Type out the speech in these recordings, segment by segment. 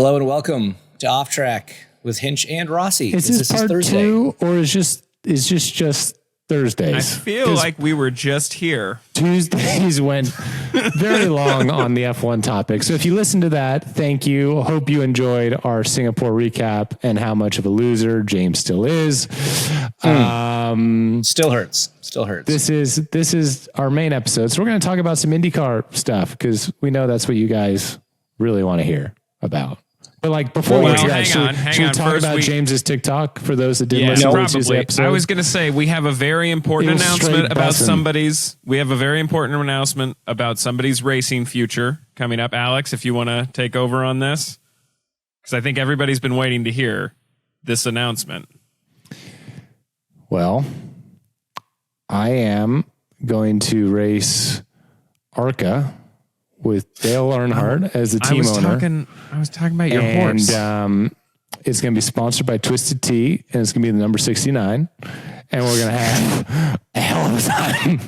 Hello and welcome to Off Track with Hinch and Rossi. Is this part Thursday. 2 or is just Thursdays? I feel like we were just here. Tuesdays went very long on the F1 topic. So if you listen to that, thank you. Hope you enjoyed our Singapore recap and how much of a loser James still is. Still hurts. This is our main episode. So we're going to talk about some IndyCar stuff because we know that's what you guys really want to hear about. But like before we do that, should we talk about James's TikTok for those that didn't listen to Tuesday episode? I was going to say we have a very important announcement about somebody's. We have a very important announcement about somebody's racing future coming up. Alex, if you want to take over on this, because I think everybody's been waiting to hear this announcement. Well, I am going to race ARCA with Dale Earnhardt as the team owner. I was talking about your horse. And it's going to be sponsored by Twisted Tea, and it's going to be the number 69. And we're going to have a hell of a time.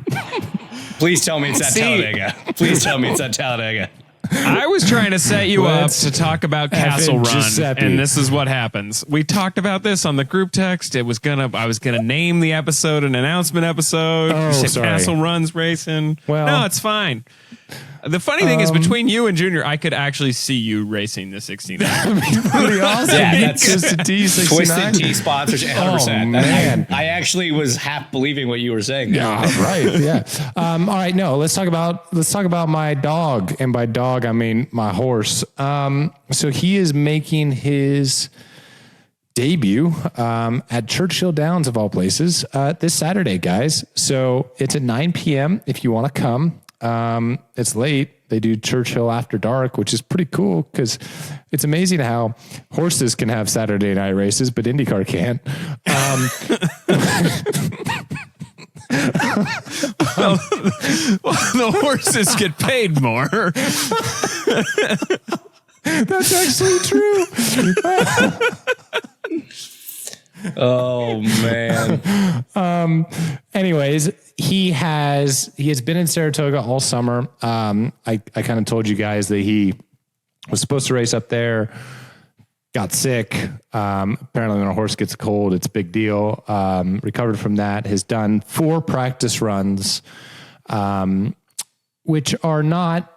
Please tell me it's at Talladega. Please tell me it's at Talladega. I was trying to set you up to talk about Castle Run, and this is what happens. We talked about this on the group text. I was gonna name the episode an announcement episode. Oh, sorry. Castle Run's racing. Well, no, it's fine. The funny thing is, between you and Junior, I could actually see you racing the 69. That'd be pretty awesome. Yeah, that's Twisted Tea 69. Twisted Tea sponsors 100%. Oh, man. I actually was half believing what you were saying. Yeah, right. Yeah. All right. No, let's talk about my dog, and by dog I mean my horse. So he is making his debut at Churchill Downs of all places this Saturday, guys. So it's at 9 p.m. if you want to come. It's late. They do Churchill after dark, which is pretty cool because it's amazing how horses can have Saturday night races, but IndyCar can't. Well, the horses get paid more. That's actually true. Oh man. Anyways, he has been in Saratoga all summer. I kind of told you guys that he was supposed to race up there, got sick. Apparently when a horse gets cold, it's a big deal. Recovered from that, has done 4 practice runs, which are not,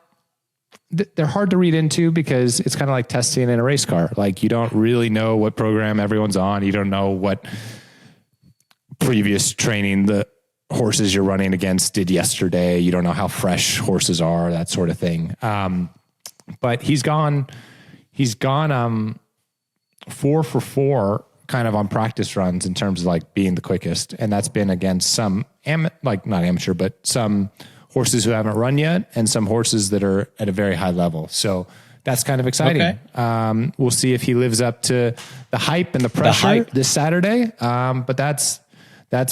they're hard to read into because it's kind of like testing in a race car. Like you don't really know what program everyone's on. You don't know what previous training the horses you're running against did yesterday. You don't know how fresh horses are, that sort of thing. But he's gone 4 for 4 kind of on practice runs in terms of like being the quickest. And that's been against some not amateur, but some horses who haven't run yet and some horses that are at a very high level. So that's kind of exciting. Okay. We'll see if he lives up to the hype and the pressure this Saturday. But that's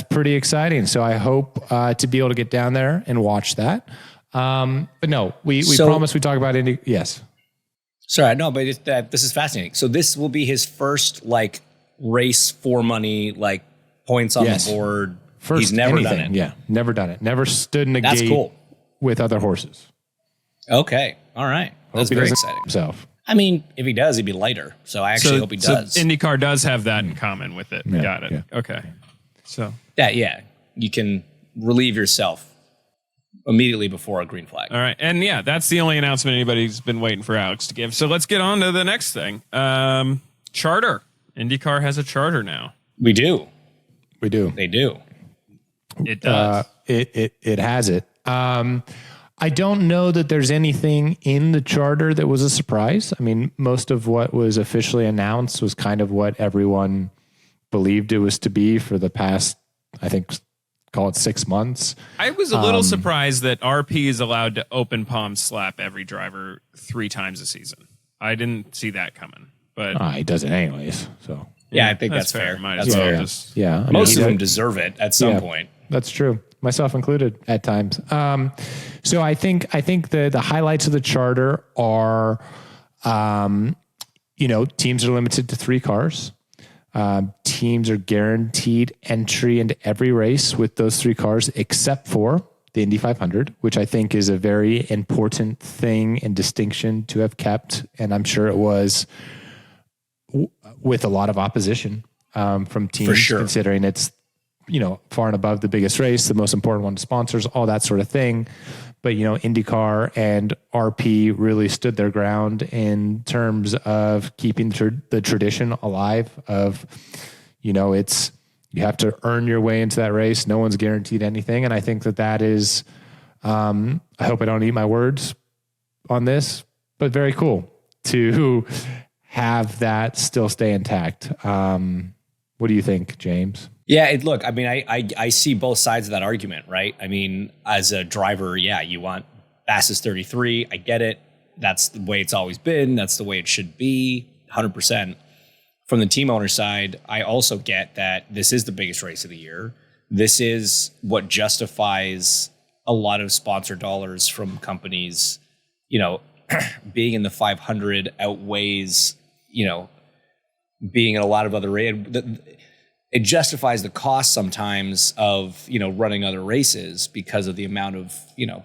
pretty exciting. So I hope to be able to get down there and watch that. But no, we promise we talk about Indy. Yes. Sorry, no, but this is fascinating. So this will be his first like race for money, like points on the board. First, he's never done it. Yeah, never done it. Never stood in a gate with other horses. Okay, all right. That's very exciting. Himself. I mean, if he does, he'd be lighter. So I actually hope he does. So IndyCar does have that in common with it. Yeah, Got it. Yeah. Okay. So yeah, you can relieve yourself immediately before a green flag. All right. And yeah, that's the only announcement anybody's been waiting for Alex to give. So let's get on to the next thing. Charter. IndyCar has a charter now. We do. They do. It does. It has it. I don't know that there's anything in the charter that was a surprise. I mean, most of what was officially announced was kind of what everyone believed it was to be for the past, I think, call it 6 months. I was a little surprised that RP is allowed to open palm slap every driver 3 times a season. I didn't see that coming, but he does it anyways. So yeah, I think that's fair. Might that's as well fair. just Most of them deserve it at some point. That's true. Myself included at times. So I think the highlights of the charter are, teams are limited to 3 cars. Teams are guaranteed entry into every race with those 3 cars, except for the Indy 500, which I think is a very important thing and distinction to have kept. And I'm sure it was with a lot of opposition from teams, For sure. considering it's, far and above the biggest race, the most important one to sponsors, all that sort of thing. But, IndyCar and RP really stood their ground in terms of keeping the tradition alive of, it's, you have to earn your way into that race. No one's guaranteed anything. And I think that is, I hope I don't eat my words on this, but very cool to have that still stay intact. What do you think, James? Yeah, look, I mean, I see both sides of that argument, right? I mean, as a driver, yeah, you want fastest 33. I get it. That's the way it's always been. That's the way it should be, 100%. From the team owner side, I also get that this is the biggest race of the year. This is what justifies a lot of sponsor dollars from companies, being in the 500 outweighs, being in a lot of other races. It justifies the cost sometimes of, running other races because of the amount of,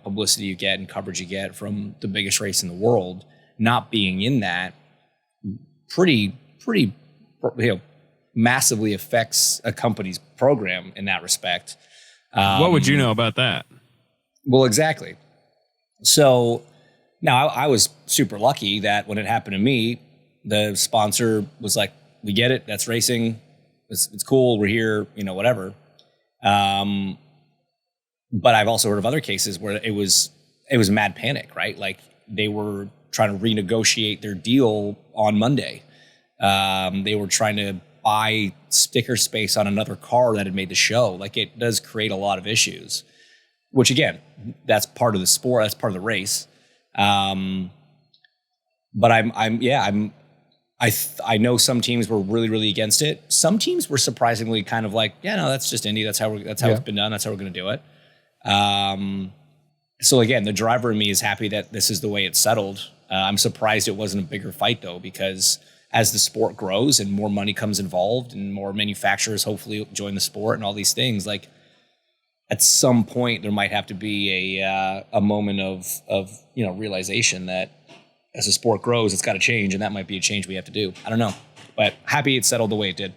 publicity you get and coverage you get from the biggest race in the world. Not being in that pretty, massively affects a company's program in that respect. What would you know about that? Well, exactly. So now I was super lucky that when it happened to me, the sponsor was like, we get it. That's racing. It's cool. We're here, whatever. But I've also heard of other cases where it was mad panic, right? Like they were trying to renegotiate their deal on Monday. They were trying to buy sticker space on another car that had made the show. Like it does create a lot of issues, which again, that's part of the sport. That's part of the race. But I know some teams were really, really against it. Some teams were surprisingly kind of like, yeah, no, that's just Indy. That's how it's been done. That's how we're going to do it. So again, the driver in me is happy that this is the way it's settled. I'm surprised it wasn't a bigger fight though, because as the sport grows and more money comes involved and more manufacturers hopefully join the sport and all these things, like at some point there might have to be a moment of realization that as the sport grows, it's got to change, and that might be a change we have to do. I don't know, but happy it settled the way it did.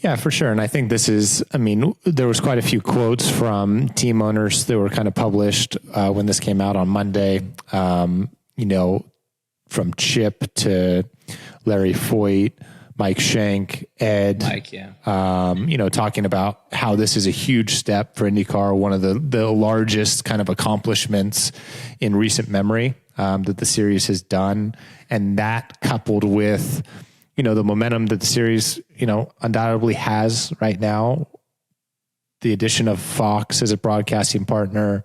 Yeah, for sure. And I think there was quite a few quotes from team owners that were kind of published when this came out on Monday, from Chip to Larry Foyt, Mike Shank, Ed, talking about how this is a huge step for IndyCar, one of the largest kind of accomplishments in recent memory that the series has done. And that coupled with, the momentum that the series, undoubtedly has right now, the addition of Fox as a broadcasting partner,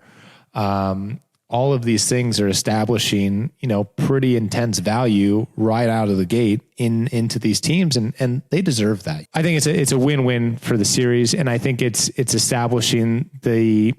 all of these things are establishing, pretty intense value right out of the gate into these teams, and they deserve that. I think it's a win-win for the series, and I think it's establishing the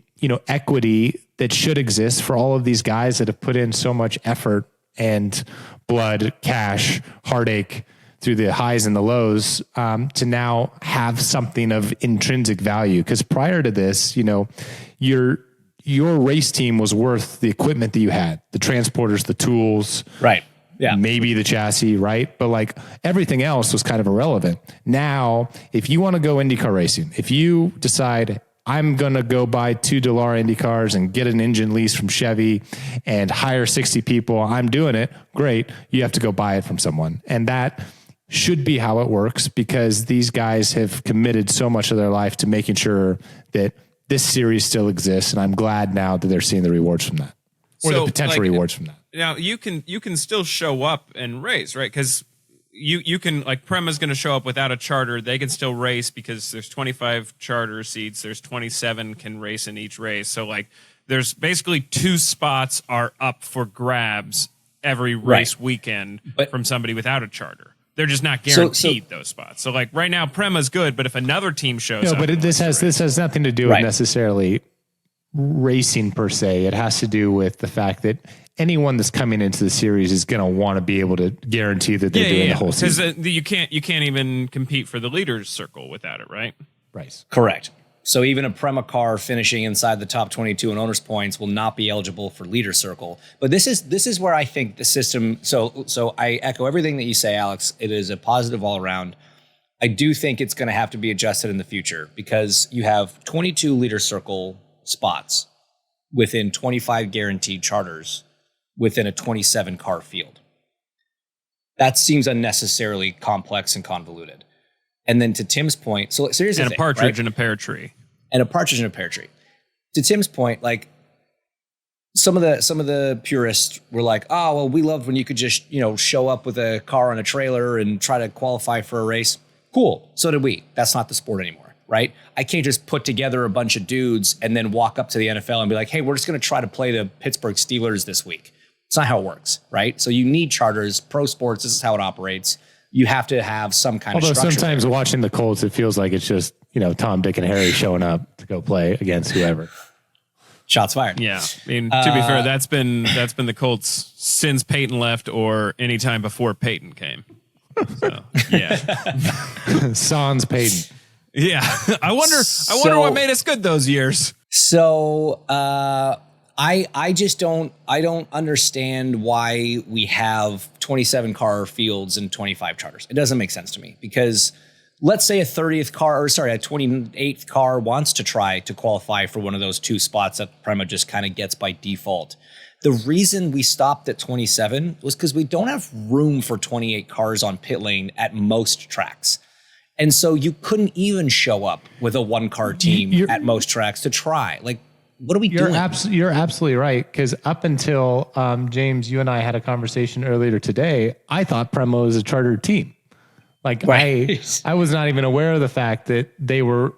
equity that should exist for all of these guys that have put in so much effort and blood, cash, heartache through the highs and the lows, to now have something of intrinsic value. Because prior to this, your race team was worth the equipment that you had, the transporters, the tools, right? Yeah, maybe the chassis, right? But like everything else was kind of irrelevant. Now, if you want to go IndyCar racing, if you decide I'm going to go buy 2 Dallara IndyCars and get an engine lease from Chevy and hire 60 people, I'm doing it. Great. You have to go buy it from someone. And that should be how it works, because these guys have committed so much of their life to making sure that this series still exists. And I'm glad now that they're seeing the rewards from that, or the potential rewards from that. Now you can still show up and race, right? Because you can, like, Prema's going to show up without a charter. They can still race because there's 25 charter seats. There's 27 can race in each race. So like there's basically 2 spots are up for grabs every race weekend from somebody without a charter. They're just not guaranteed those spots. So like right now, Prema's good, but if another team shows up, but this has nothing to do with necessarily racing per se. It has to do with the fact that anyone that's coming into the series is going to want to be able to guarantee that they're doing the whole season. Because you can't even compete for the leaders circle without it, right? Right. Correct. So even a Prema car finishing inside the top 22 in owners points will not be eligible for leader circle. But this is where I think the system. So I echo everything that you say, Alex. It is a positive all around. I do think it's going to have to be adjusted in the future because you have 22 leader circle spots within 25 guaranteed charters within a 27 car field. That seems unnecessarily complex and convoluted. And then to Tim's point, so here's the thing, a partridge right? in a pear tree. And a partridge in a pear tree. To Tim's point, like some of the purists were like, oh, well, we loved when you could just, show up with a car on a trailer and try to qualify for a race. Cool. So did we. That's not the sport anymore, right? I can't just put together a bunch of dudes and then walk up to the NFL and be like, hey, we're just going to try to play the Pittsburgh Steelers this week. It's not how it works, right? So you need charters. Pro sports, this is how it operates. You have to have some kind of structure. Although sometimes watching the Colts, it feels like it's just, Tom, Dick, and Harry showing up to go play against whoever. Shots fired. Yeah. I mean, to be fair, that's been the Colts since Peyton left or any time before Peyton came. So, yeah. Sans Peyton. Yeah. I wonder what made us good those years. So I just don't understand why we have 27 car fields and 25 charters. It doesn't make sense to me because let's say a 28th car wants to try to qualify for one of those two spots that Prema just kind of gets by default. The reason we stopped at 27 was because we don't have room for 28 cars on pit lane at most tracks. And so you couldn't even show up with a one car team at most tracks to try. Like, what are we doing? You're absolutely right. Because up until James, you and I had a conversation earlier today, I thought Prema was a chartered team. Like right. I was not even aware of the fact that they were,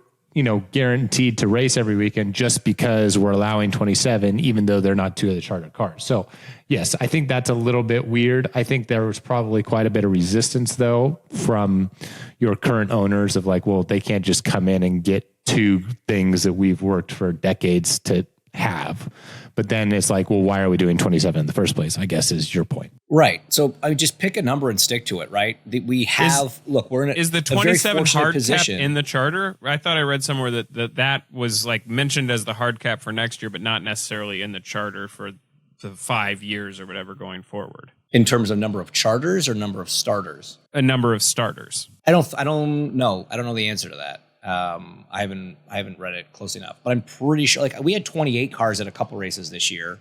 guaranteed to race every weekend just because we're allowing 27, even though they're not two of the chartered cars. So yes, I think that's a little bit weird. I think there was probably quite a bit of resistance though from your current owners of like, well, they can't just come in and get two things that we've worked for decades to have. But then it's like, well, why are we doing 27 in the first place? I guess is your point. Right. So I mean, just pick a number and stick to it, right? We have, we're in is the 27 hard position. Cap in the charter? I thought I read somewhere that was like mentioned as the hard cap for next year, but not necessarily in the charter for the 5 years or whatever going forward. In terms of number of charters or number of starters? A number of starters. I don't know. I don't know the answer to that. I haven't read it close enough, but I'm pretty sure. Like we had 28 cars at a couple races this year.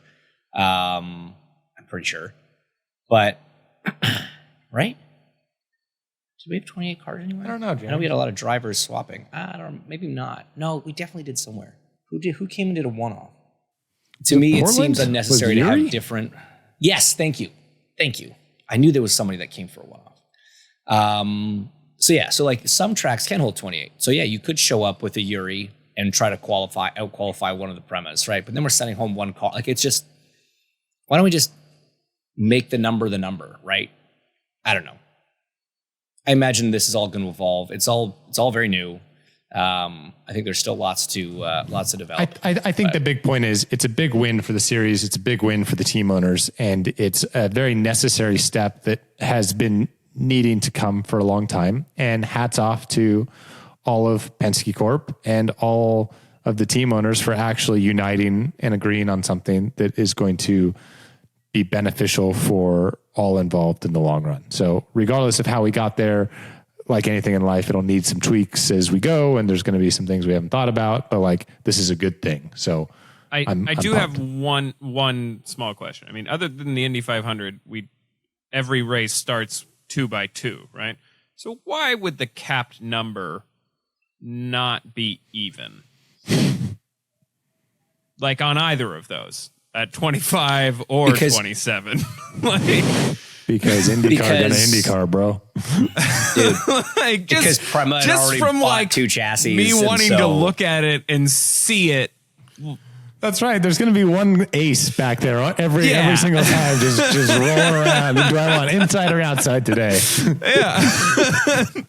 I'm pretty sure, but right? Did we have 28 cars anywhere? I don't know, James. I know we had a lot of drivers swapping. I don't know. Maybe not. No, we definitely did somewhere. Who came and did a one-off? To me, Portland? It seems unnecessary to have different. Yes, thank you. I knew there was somebody that came for a one-off. So like some tracks can hold 28. So yeah, you could show up with a Yuri and try to out-qualify one of the Premas, right? But then we're sending home one car. Like it's just, why don't we just make the number, right? I don't know. I imagine this is all going to evolve. It's all very new. I think there's still lots to develop. I think the big point is it's a big win for the series. It's a big win for the team owners, and it's a very necessary step that has been needing to come for a long time. And hats off to all of Penske Corp and all of the team owners for actually uniting and agreeing on something that is going to be beneficial for all involved in the long run. So regardless of how we got there, like anything in life, it'll need some tweaks as we go, and there's going to be some things we haven't thought about, but like this is a good thing. So I do have one small question. I mean, other than the Indy 500, every race starts 2 by 2, right? So why would the capped number not be even? Like on either of those, at 25 or 27. Because IndyCar got an IndyCar, bro. Dude, like because Prema had already bought like 2 chassis. Me wanting to look at it and see it. That's right. There's going to be one ace back there every single time, just rolling around. Do I want inside or outside today? Yeah.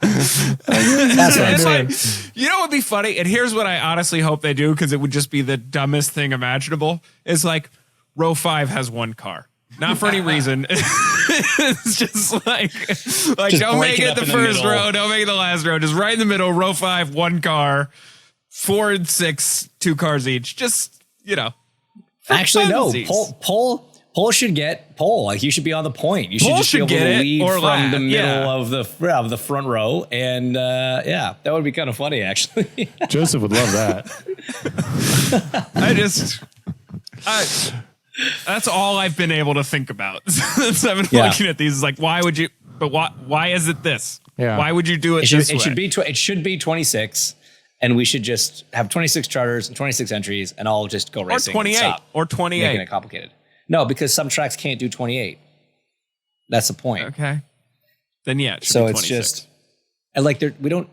That's what I'm doing. You know what would be funny? And here's what I honestly hope they do, because it would just be the dumbest thing imaginable, is like row 5 has 1 car. Not for any reason. It's just like just don't make it the first row, don't make it the last row. Just right in the middle, row 5, 1 car. 4 and 6, 2 cars each. Just, Actually, no. funsies. Pole should get pole. Like, you should be on the point. You should Pole just be should able get to it, lead or from lap, the middle yeah. of the front row. And that would be kind of funny, actually. Joseph would love that. That's all I've been able to think about. Since I've been Yeah. looking at these. It's like, why would you? But why is it this? Yeah. Why would you do it this way? It should be 26, and we should just have 26 charters and 26 entries, and all just go Or racing. 28. Or 28. Making it complicated. No, because some tracks can't do 28. That's the point. Okay. Then yeah, it should So be it's 26. just, and like we don't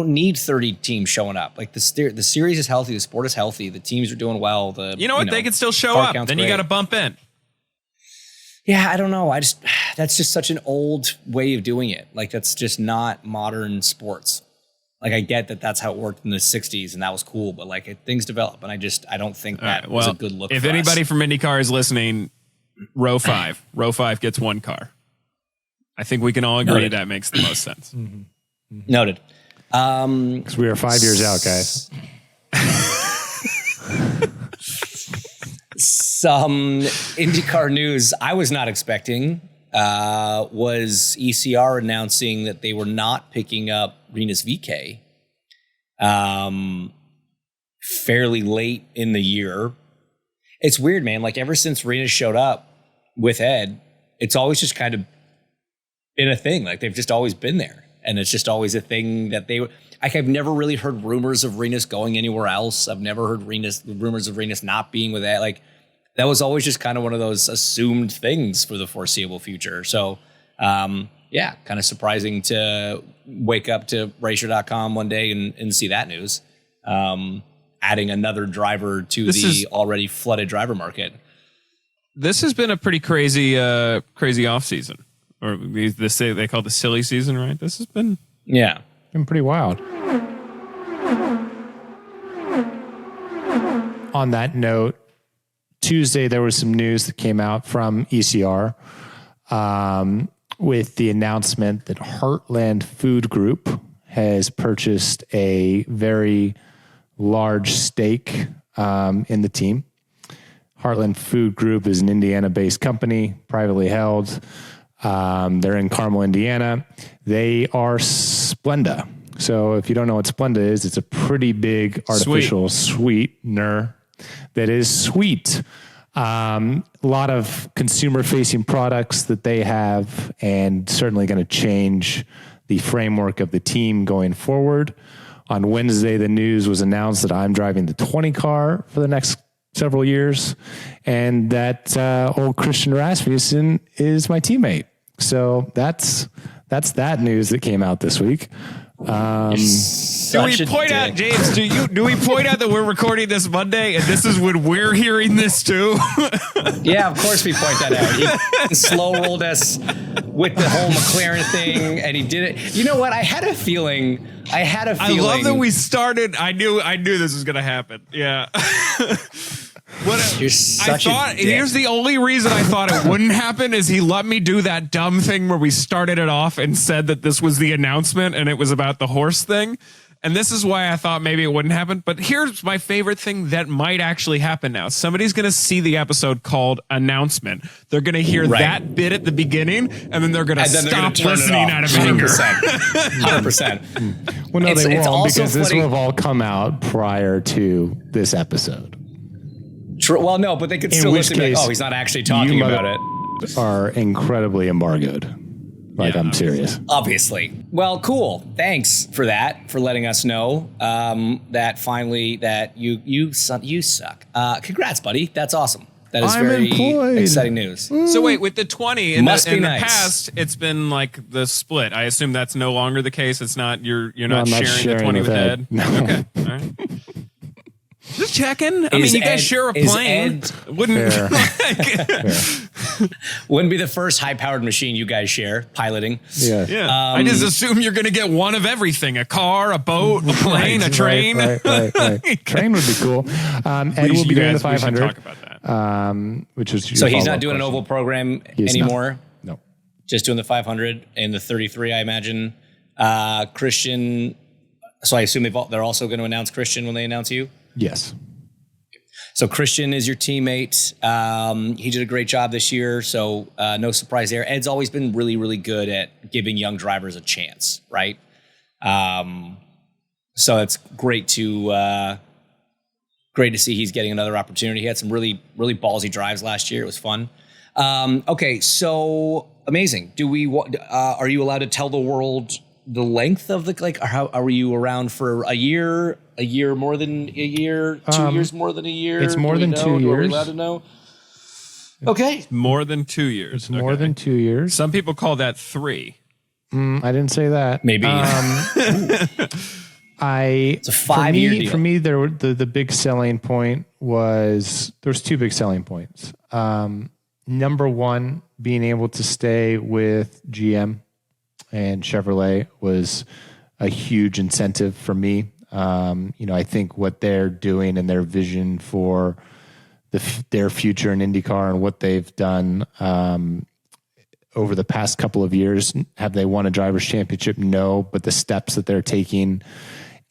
need 30 teams showing up. Like the series is healthy, the sport is healthy, the teams are doing well. You know what? They can still show car up. count's Then you great. got to bump in. Yeah, I don't know. That's just such an old way of doing it. Like, that's just not modern sports. Like, I get that that's how it worked in the 60s and that was cool, but like things develop, and I don't think that was a good look. If for anybody us. from IndyCar is listening, row 5 gets 1 car. I think we can all agree Noted. that makes the most sense. Noted. Because we are 5 years out, guys. Some IndyCar news I was not expecting was ECR announcing that they were not picking up Rinus VeeKay fairly late in the year. It's weird, man. Like, ever since Rinus showed up with Ed, it's always just kind of been a thing. Like, they've just always been there. And it's just always a thing that I've never really heard rumors of Rinus going anywhere else. I've never heard rumors of Rinus not being with Ed. Like, that was always just kind of one of those assumed things for the foreseeable future. So, kind of surprising to wake up to Racer.com one day and see that news. Adding another driver to the already flooded driver market. This has been a pretty crazy off season, or they call it the silly season, right? This has been Been pretty wild. On that note, Tuesday there was some news that came out from ECR with the announcement that Heartland Food Group has purchased a very large stake in the team. Heartland Food Group is an Indiana-based company, privately held. They're in Carmel, Indiana. They are Splenda. So if you don't know what Splenda is, it's a pretty big artificial sweetener that is sweet. A lot of consumer-facing products that they have, and certainly going to change the framework of the team going forward. On Wednesday, the news was announced that I'm driving the 20 car for the next several years, and that old Christian Rasmussen is my teammate. So that's that news that came out this week. Do we point out, James? Do we point out that we're recording this Monday and this is when we're hearing this too? Yeah, of course we point that out. He slow rolled us with the whole McLaren thing, and he did it. You know what? I had a feeling. I love that we started. I knew this was going to happen. Yeah. You're such a dick. Here's the only reason I thought it wouldn't happen is he let me do that dumb thing where we started it off and said that this was the announcement and it was about the horse thing. And this is why I thought maybe it wouldn't happen. But here's my favorite thing that might actually happen now. Somebody's going to see the episode called Announcement. They're going to hear that bit at the beginning, and then they're going to stop listening out of anger. 100%. Well, no, they won't, because this funny. will have all come out prior to this episode. Well, no, but they could still listen to it. Oh, he's not actually talking about it. Are incredibly embargoed. Like, I'm serious. Obviously. Well, cool. Thanks for that, for letting us know that finally that you suck. Congrats, buddy. That's awesome. That is very exciting news. So wait, with the 20 in the nice. past, it's been like the split. I assume that's no longer the case. It's not you're No, not I'm not sharing the 20 with Ed. No. Okay. All right. Just checking. I mean, you guys share a plane. Wouldn't be the first high-powered machine you guys share piloting. Yeah. I just assume you're going to get one of everything: a car, a boat, a plane, a train. Right. Train would be cool. Ed will be doing the 500. Talk about that. Which is So he's not doing an oval program anymore. No. Just doing the 500 and the 33, I imagine. Christian, So I assume they're also going to announce Christian when they announce you? Yes. So Christian is your teammate. He did a great job this year, so no surprise there. Ed's always been really, really good at giving young drivers a chance, right? So it's great to see he's getting another opportunity. He had some really, really ballsy drives last year. It was fun. Okay, so amazing. Are you allowed to tell the world the length of how are you around for a year more than a year, 2 years more than a year? It's more than 2 years. Are we allowed to know? Okay. More than 2 years. It's more than 2 years. Some people call that 3. I didn't say that. Maybe. It's a 5-year deal. For me, the big selling point there's 2 big selling points. Number one, being able to stay with GM and Chevrolet was a huge incentive for me. I think what they're doing and their vision for their future in IndyCar and what they've done over the past couple of years. Have they won a driver's championship? No, but the steps that they're taking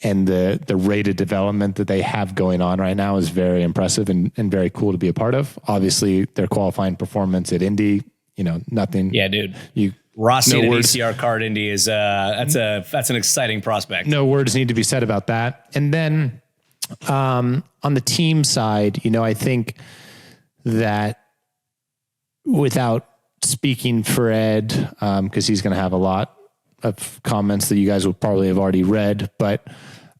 and the rate of development that they have going on right now is very impressive and very cool to be a part of. Obviously, their qualifying performance at Indy, nothing. Yeah, dude. Rossi in an ECR car at Indy is that's an exciting prospect. No words need to be said about that. And then on the team side, I think that without speaking for Ed, because he's going to have a lot of comments that you guys will probably have already read, but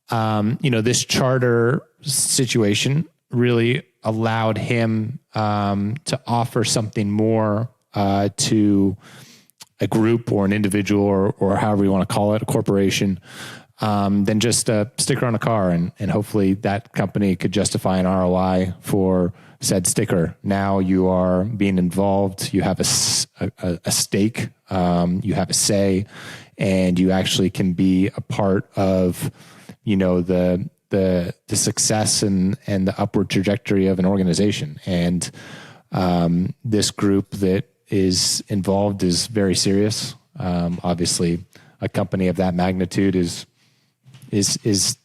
this charter situation really allowed him to offer something more to a group or an individual or however you want to call it, a corporation, than just a sticker on a car. And hopefully that company could justify an ROI for said sticker. Now you are being involved. You have a stake. You have a say, and you actually can be a part of, the success and the upward trajectory of an organization. And this group that is involved is very serious. Obviously, a company of that magnitude is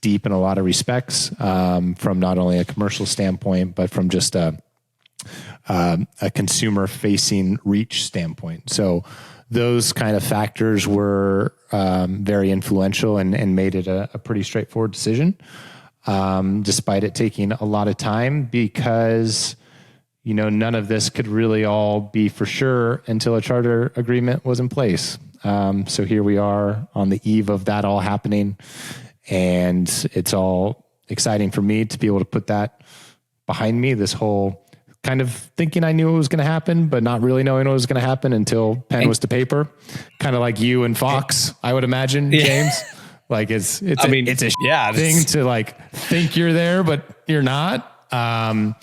deep in a lot of respects, from not only a commercial standpoint, but from just a consumer-facing reach standpoint. So those kind of factors were very influential and made it a pretty straightforward decision, despite it taking a lot of time because none of this could really all be for sure until a charter agreement was in place. So here we are on the eve of that all happening, and it's all exciting for me to be able to put that behind me, this whole kind of thinking I knew it was going to happen, but not really knowing what was going to happen until pen was to paper. Kind of like you and Fox, I would imagine, James. Like it's a thing to like think you're there, but you're not. And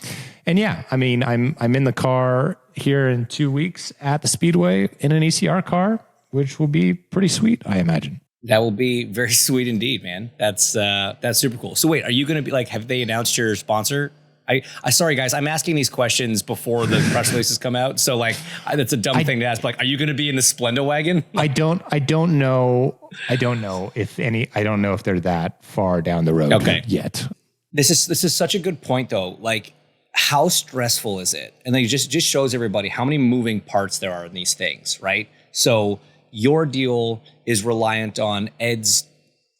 yeah, I'm in the car here in 2 weeks at the Speedway in an ECR car, which will be pretty sweet, I imagine. That will be very sweet indeed, man. That's super cool. So wait, are you going to be like, have they announced your sponsor? I sorry guys, I'm asking these questions before the press releases come out. So like, that's a dumb thing to ask. Like, are you going to be in the Splenda wagon? I don't know if they're that far down the road yet. This is such a good point though. Like, how stressful is it? And then it just shows everybody how many moving parts there are in these things, right? So your deal is reliant on Ed's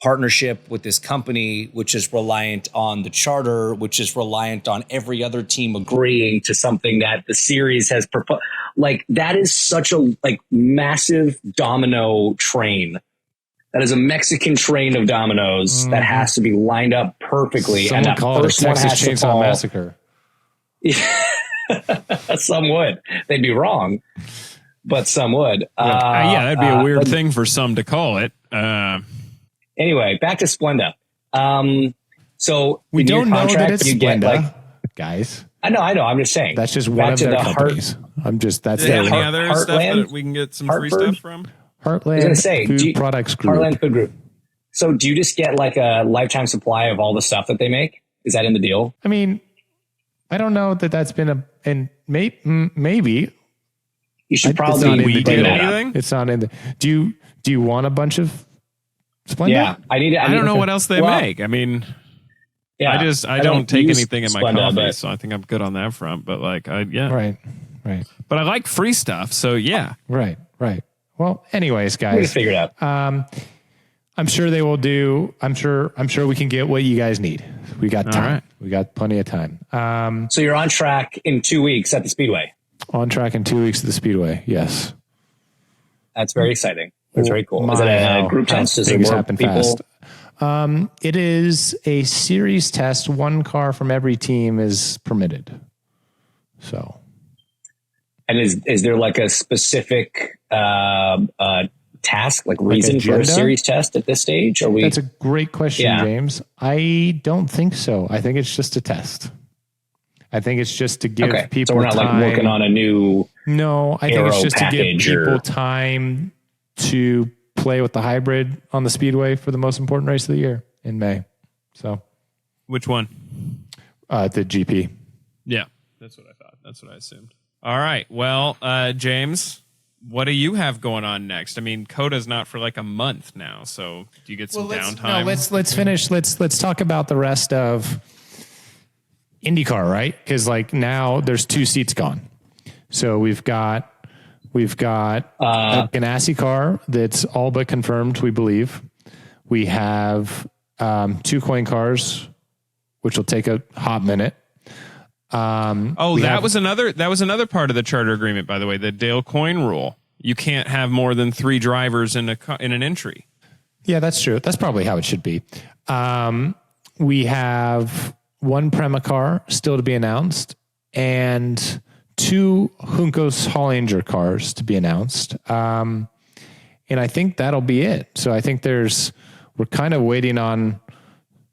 partnership with this company, which is reliant on the charter, which is reliant on every other team agreeing to something that the series has proposed. Like, that is such a massive domino train. That is a Mexican train of dominoes that has to be lined up perfectly. Someone and that call first it a one Texas has to Chainsaw fall. Massacre. Some would. They'd be wrong, but some would. That'd be a weird thing for some to call it. Anyway, back to Splenda. So we don't know that it's Splenda, guys. I know. I'm just saying. That's just one of their companies. That's their any other stuff that we can get some free stuff from? Heartland Food Products Group. Heartland Food Group. So do you just get like a lifetime supply of all the stuff that they make? Is that in the deal? I mean, I don't know that that's been maybe. You should probably anything. It's not in the. Do you want a bunch of Splenda? Yeah, I don't know what else they make. I mean, yeah, I don't take anything in my Splenda, coffee, so I think I'm good on that front. But like, Right. But I like free stuff, so yeah. Right. Well, anyways, guys, we figure it out. I'm sure they will do. I'm sure we can get what you guys need. We got time. All right. We got plenty of time. So you're on track in 2 weeks at the Speedway. On track in 2 weeks at the Speedway. Yes. That's very exciting. That's very cool. Is it how a group test? Is there things more happen people? fast. It is a series test. One car from every team is permitted. So. And is there like a specific task, like reason for a series test at this stage? That's a great question, James. I don't think so. I think it's just a test. I think it's just to give people so we're not time. like working on a new No, I think it's just to give people time to play with the hybrid on the Speedway for the most important race of the year in May. So, which one? The GP. Yeah, that's what I thought. That's what I assumed. All right. Well, James, what do you have going on next? I mean, Coda's not for like a month now, so do you get some downtime? No, let's finish. Let's talk about the rest of IndyCar, right? Because like now there's 2 seats gone. So we've got a Ganassi car that's all but confirmed, we believe. We have 2 coin cars, which will take a hot minute. That was another part of the charter agreement, by the way, the Dale Coyne rule. You can't have more than 3 drivers in an entry. Yeah, that's true. That's probably how it should be. We have 1 Prema car still to be announced and 2 Juncos Hollinger cars to be announced. And I think that'll be it. So I think we're kind of waiting on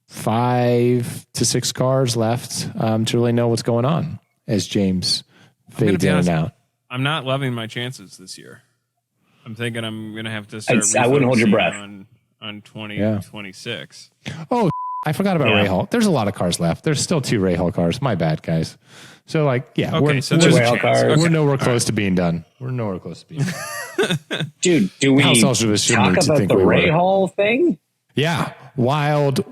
5 to 6 cars left to really know what's going on as James fades in and out. I'm not loving my chances this year. I'm thinking I'm going to have to start. I wouldn't hold your breath on 2026. Oh, I forgot about Rahal. There's a lot of cars left. There's still 2 Rahal cars. My bad, guys. So we're nowhere close to being done. We're nowhere close to being done. Dude, do we talk about the Rahal thing? Yeah. Wild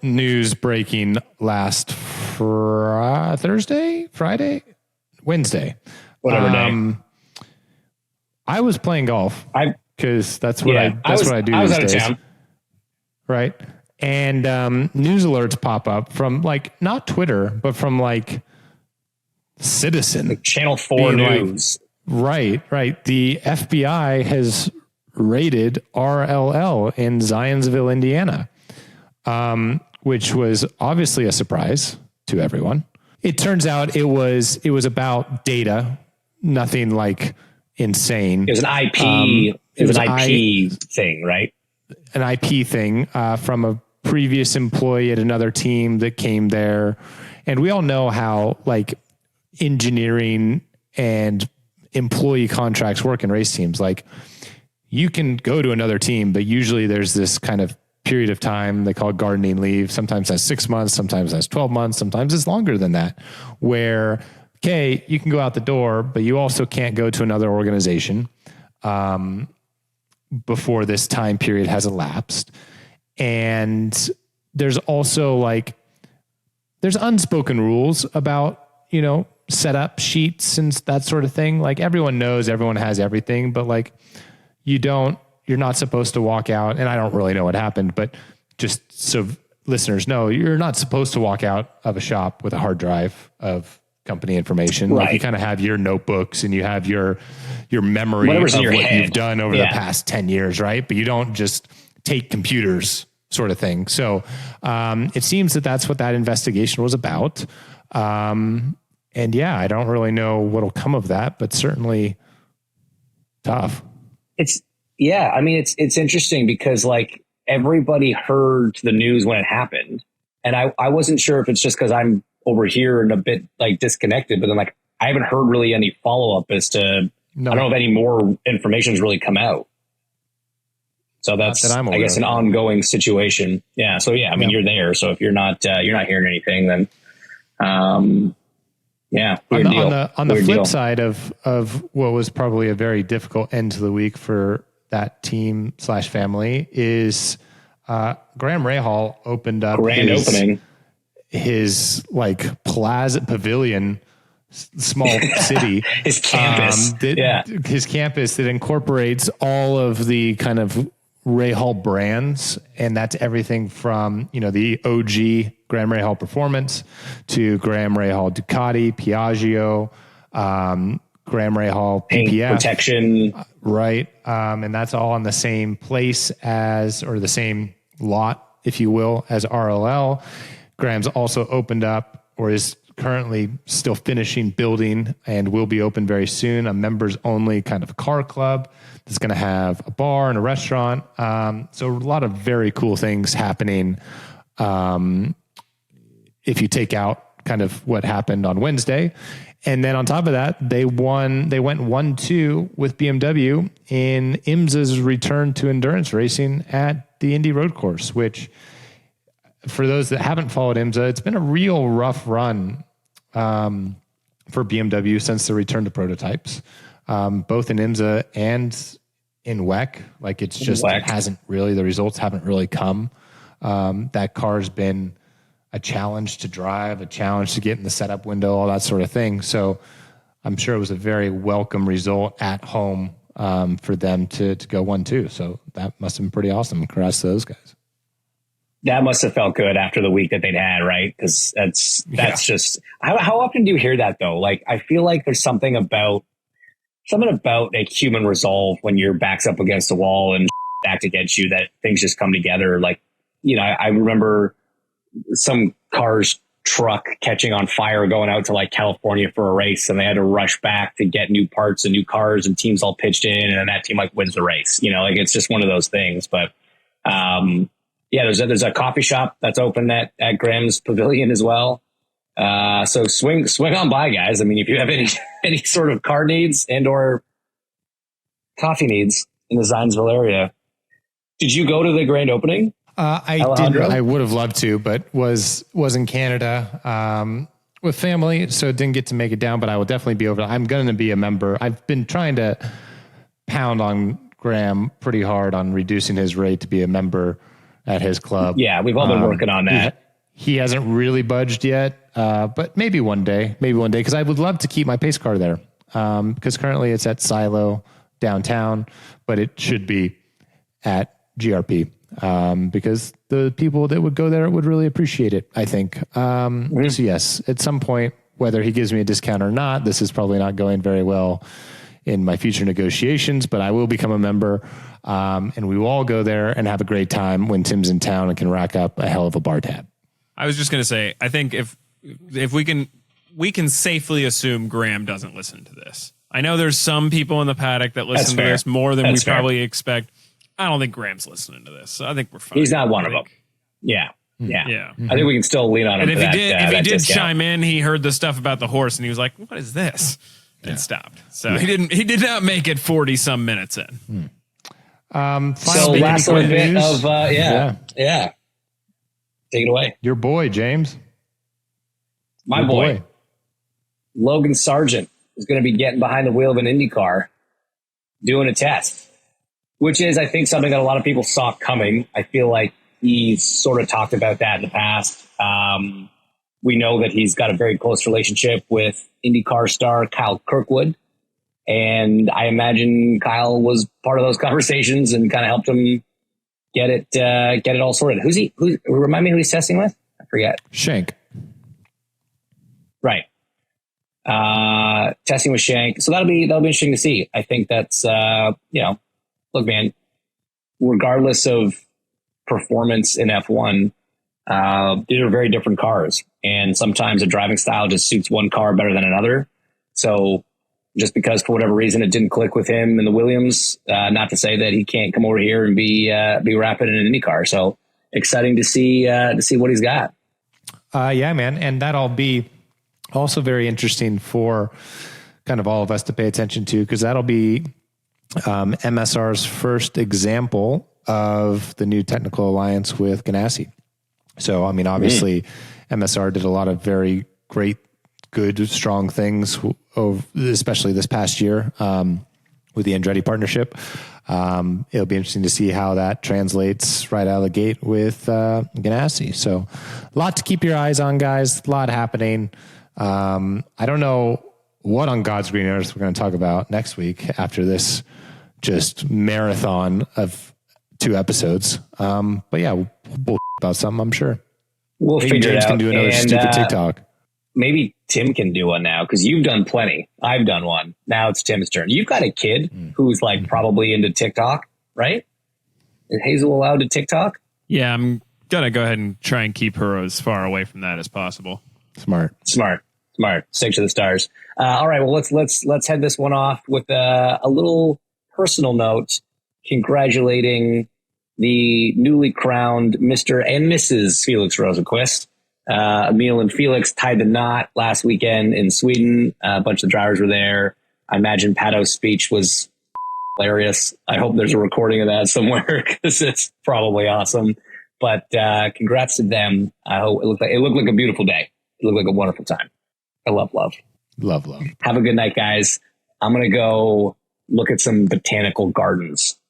news breaking last Wednesday. Whatever day. I was playing golf because that's what I do these days. Town. Right. And news alerts pop up from like not Twitter, but from like Citizen. Like Channel 4 News. Right. The FBI has raided RLL in Zionsville, Indiana, which was obviously a surprise to everyone. It turns out it was about data, nothing like insane. It was an IP. It was an IP thing, right? An IP thing from a previous employee at another team that came there, and we all know how like engineering and employee contracts work in race teams. Like, you can go to another team, but usually there's this kind of period of time they call gardening leave. Sometimes that's 6 months, sometimes that's 12 months, sometimes it's longer than that, where, okay, you can go out the door, but you also can't go to another organization before this time period has elapsed. And there's also like, there's unspoken rules about, setup sheets and that sort of thing. Like everyone knows everyone has everything, but like, you're not supposed to walk out, and I don't really know what happened, but just so listeners know, you're not supposed to walk out of a shop with a hard drive of company information. Right. Like you kind of have your notebooks and you have your memory of what you've done over the past 10 years, right? But you don't just take computers sort of thing. So it seems that that's what that investigation was about. And yeah, I don't really know what'll come of that, but certainly tough. It's interesting because like everybody heard the news when it happened. And I wasn't sure if it's just because I'm over here and a bit like disconnected, but then like, I haven't heard really any follow up as to, I don't know if any more information has really come out. So that's, I guess, an ongoing situation. Yeah. So yeah, I mean, you're there. So if you're not hearing anything, then, yeah. On the flip side of what was probably a very difficult end to the week for that team / family is Graham Rahal opened up his like plaza pavilion, small city, his campus, his campus that incorporates all of the kind of Rahal brands, and that's everything from the OG Graham Rahal Performance to Graham Rahal Ducati, Piaggio, Graham Rahal PPF protection, right? And that's all in the same place or the same lot, if you will, as RLL. Graham's also opened up, or is currently still finishing building, and will be open very soon, a members only kind of car club that's going to have a bar and a restaurant. So a lot of very cool things happening. If you take out kind of what happened on Wednesday. And then on top of that, they went 1-2 with BMW in IMSA's return to endurance racing at the Indy Road Course, which for those that haven't followed IMSA, it's been a real rough run for BMW since the return to prototypes, both in IMSA and in WEC. Like it's just, the results haven't really come. That car's been a challenge to drive, a challenge to get in the setup window, all that sort of thing. So I'm sure it was a very welcome result at home for them to go 1-2. So that must have been pretty awesome. Congrats to those guys. That must have felt good after the week that they'd had, right? Because that's just how often do you hear that though? Like I feel like there's something about a human resolve when your back's up against the wall and backed against you, that things just come together. Like, I remember some car's truck catching on fire going out to like California for a race, and they had to rush back to get new parts and new cars, and teams all pitched in, and then that team like wins the race. Like it's just one of those things. But there's a coffee shop that's open at Graham's Pavilion as well. So swing on by, guys. I mean, if you have any sort of car needs and or coffee needs in the Zionsville area. Did you go to the grand opening? I didn't. I would have loved to, but was in Canada with family, so didn't get to make it down. But I will definitely be over. I'm going to be a member. I've been trying to pound on Graham pretty hard on reducing his rate to be a member at his club. Yeah, we've all been working on that. He hasn't really budged yet, but maybe one day, because I would love to keep my pace car there, because currently it's at Silo downtown, but it should be at GRP. Because the people that would go there would really appreciate it, I think. So yes, at some point, whether he gives me a discount or not, this is probably not going very well in my future negotiations, but I will become a member. And we will all go there and have a great time when Tim's in town and can rack up a hell of a bar tab. I was just going to say, I think if we can safely assume Graham doesn't listen to this. I know there's some people in the paddock that listen to this more than we probably expect. I don't think Graham's listening to this. So I think we're fine. He's not one of them. Yeah. I think we can still lean on him. And if he did chime in, he heard the stuff about the horse and he was like, "What is this?" And stopped. So he did not make it 40 some minutes in. So last little bit of yeah. Take it away. Your boy, James. My boy. Logan Sargeant is going to be getting behind the wheel of an IndyCar doing a test, which is, I think, something that a lot of people saw coming. I feel like he's sort of talked about that in the past. We know that he's got a very close relationship with IndyCar star Kyle Kirkwood. And I imagine Kyle was part of those conversations and kind of helped him get it all sorted. Who remind me who he's testing with? I forget. Shank. Right. Testing with Shank. So that'll be interesting to see. I think that's, look, man, regardless of performance in F1, these are very different cars. And sometimes a driving style just suits one car better than another. So just because for whatever reason it didn't click with him in the Williams, not to say that he can't come over here and be rapid in an IndyCar. So exciting to see what he's got. Yeah, man. And that'll be also very interesting for kind of all of us to pay attention to, because that'll be MSR's first example of the new technical alliance with Ganassi. So, I mean, obviously MSR did a lot of very great, good, strong things, especially this past year with the Andretti partnership. It'll be interesting to see how that translates right out of the gate with Ganassi. So a lot to keep your eyes on, guys. A lot happening. I don't know what on God's green earth we're going to talk about next week after this just marathon of 2 episodes. But yeah, we'll bull about something, I'm sure. We'll maybe figure James it out. can do another stupid TikTok. Maybe Tim can do one now because you've done plenty. I've done one. Now it's Tim's turn. You've got a kid who's like probably into TikTok, right? Is Hazel allowed to TikTok? Yeah, I'm going to go ahead and try and keep her as far away from that as possible. Smart. Stick to the stars. All right. Well, let's head this one off with a little personal note, congratulating the newly crowned Mr. and Mrs. Felix Rosenqvist. Emil and Felix tied the knot last weekend in Sweden. A bunch of drivers were there. I imagine Pato's speech was hilarious. I hope there's a recording of that somewhere because it's probably awesome. But congrats to them. I hope it looked like a beautiful day. It looked like a wonderful time. I love. Love. Have a good night, guys. I'm going to go look at some botanical gardens.